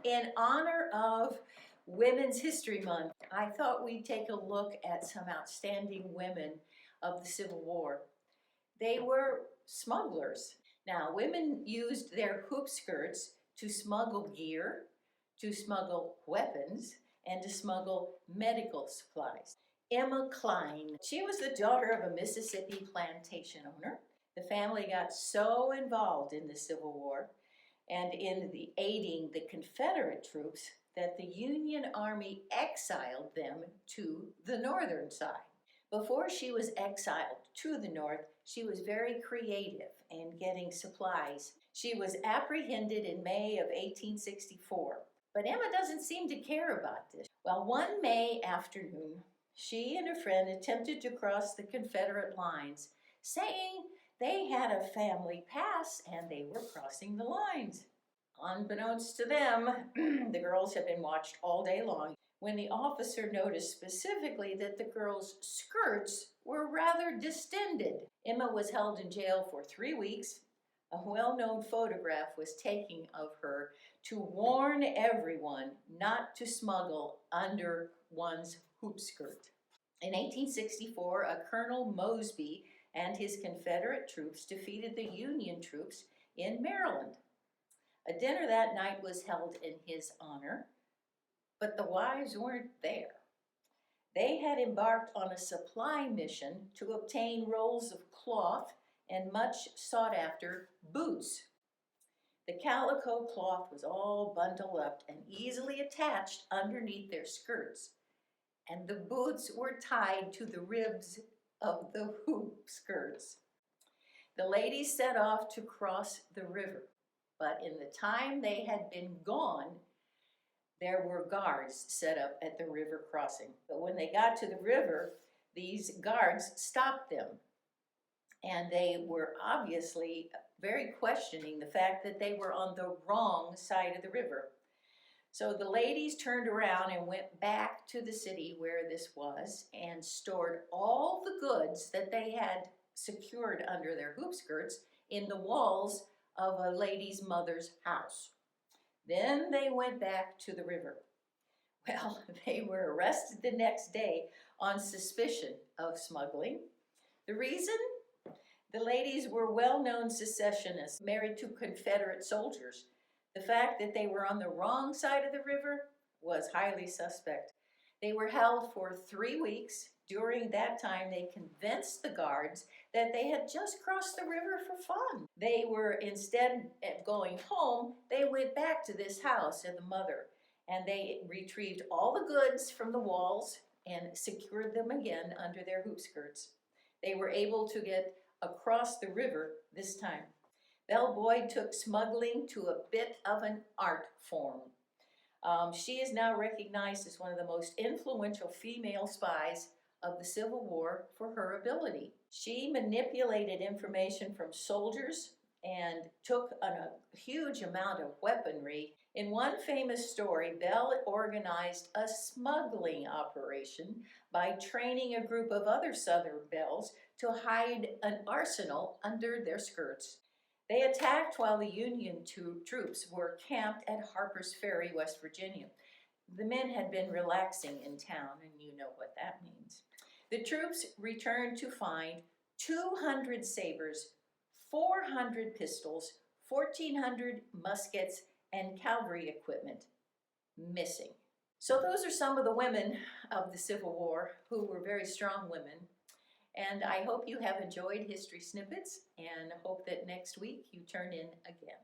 In honor of Women's History Month, I thought we'd take a look at some outstanding women of the Civil War. They were smugglers. Now, women used their hoop skirts to smuggle gear, to smuggle weapons, and to smuggle medical supplies. Emma Kline. She was the daughter of a Mississippi plantation owner. The family got so involved in the Civil War and in the aiding the Confederate troops that the Union Army exiled them to the northern side. Before she was exiled to the north, she was very creative in getting supplies. She was apprehended in May of 1864, but Emma doesn't seem to care about this. Well, one May afternoon, she and a friend attempted to cross the Confederate lines, saying they had a family pass and they were crossing the lines. Unbeknownst to them, the girls had been watched all day long when the officer noticed specifically that the girls' skirts were rather distended. Emma was held in jail for 3 weeks. A well-known photograph was taken of her to warn everyone not to smuggle under one's hoop skirt. In 1864, a Colonel Mosby and his Confederate troops defeated the Union troops in Maryland. A dinner that night was held in his honor, but the wives weren't there. They had embarked on a supply mission to obtain rolls of cloth and much sought-after boots. The calico cloth was all bundled up and easily attached underneath their skirts, and the boots were tied to the ribs of the hoop skirts. The ladies set off to cross the river, but in the time they had been gone, there were guards set up at the river crossing. But when they got to the river, these guards stopped them, and they were obviously very questioning the fact that they were on the wrong side of the river. So the ladies turned around and went back to the city where this was and stored all the goods that they had secured under their hoop skirts in the walls of a lady's mother's house. Then they went back to the river. Well, they were arrested the next day on suspicion of smuggling. The reason? The ladies were well-known secessionists married to Confederate soldiers. The fact that they were on the wrong side of the river was highly suspect. They were held for 3 weeks. During that time, they convinced the guards that they had just crossed the river for fun. They were, instead of going home, they went back to this house and the mother, and they retrieved all the goods from the walls and secured them again under their hoop skirts. They were able to get across the river this time. Belle Boyd took smuggling to a bit of an art form. She is now recognized as one of the most influential female spies of the Civil War for her ability. She manipulated information from soldiers and took a huge amount of weaponry. In one famous story, Belle organized a smuggling operation by training a group of other Southern belles to hide an arsenal under their skirts. They attacked while the Union troops were camped at Harper's Ferry, West Virginia. The men had been relaxing in town, and you know what that means. The troops returned to find 200 sabers, 400 pistols, 1,400 muskets, and cavalry equipment missing. So those are some of the women of the Civil War who were very strong women. And I hope you have enjoyed History Snippets and hope that next week you turn in again.